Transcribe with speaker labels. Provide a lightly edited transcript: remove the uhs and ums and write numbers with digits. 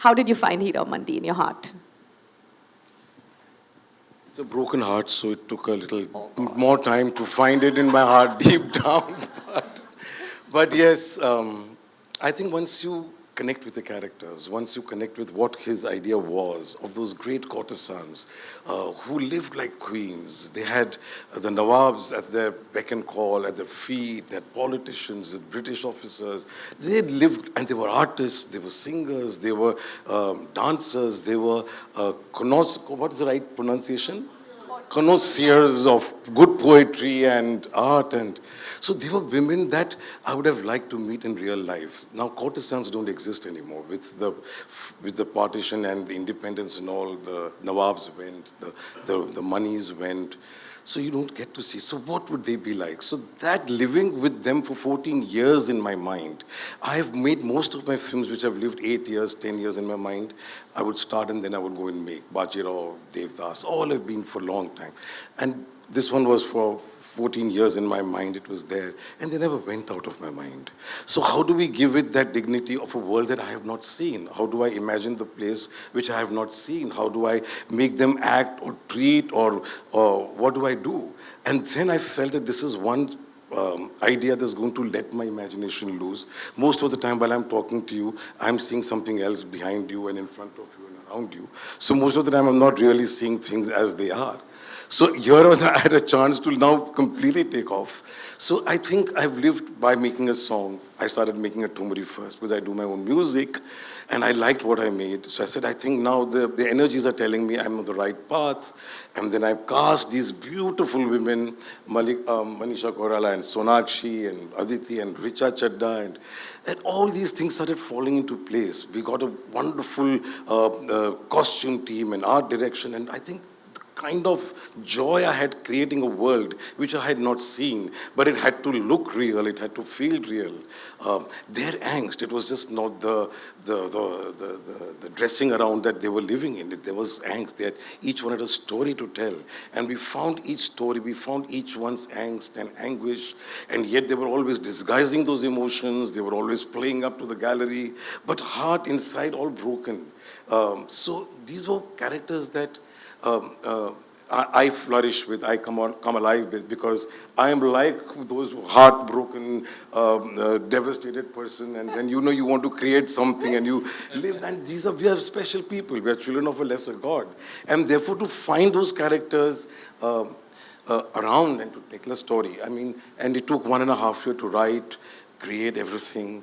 Speaker 1: How did you find Heeramandi in your heart?
Speaker 2: It's a broken heart, so it took a little more time to find it in my heart deep down. But yes, I think once you connect with the characters, once you connect with what his idea was of those great courtesans who lived like queens, they had the Nawabs at their beck and call, at their feet, they had politicians, the British officers. They lived, and they were artists, they were singers, they were dancers, they were, what is the right pronunciation? Connoisseurs of good poetry and art, and so they were women that I would have liked to meet in real life. Now courtesans don't exist anymore with the partition and the independence and all. The Nawabs went, the monies went, so you don't get to see. So what would they be like? So that living with them for 14 years in my mind, I have made most of my films which have lived 8 years, 10 years in my mind. I would start and then I would go and make Bajirao, Devdas, all have been for a long time. And this one was for 14 years in my mind, it was there, and they never went out of my mind. So how do we give it that dignity of a world that I have not seen? How do I imagine the place which I have not seen? How do I make them act or treat, or what do I do? And then I felt that this is one idea that's going to let my imagination loose. Most of the time while I'm talking to you, I'm seeing something else behind you and in front of you and around you. So most of the time I'm not really seeing things as they are. So here I had a chance to now completely take off. So I think I've lived by making a song. I started making a Tumri first because I do my own music and I liked what I made. So I said, I think now the energies are telling me I'm on the right path. And then I cast these beautiful women, Manisha Koirala and Sonakshi and Aditi and Richa Chadda, and all these things started falling into place. We got a wonderful costume team and art direction, and I think kind of joy I had creating a world which I had not seen, but it had to look real, it had to feel real. Their angst, it was just not the dressing around that they were living in. There was angst. Each one had a story to tell, and we found each story, we found each one's angst and anguish, and yet they were always disguising those emotions, they were always playing up to the gallery, but heart inside all broken. So these were characters that I flourish with, I come alive with, because I am like those heartbroken, devastated person, and then you know you want to create something and you live, and we are special people, we are children of a lesser God, and therefore to find those characters around and to tell a story, I mean, and it took 1.5 years to write, create everything.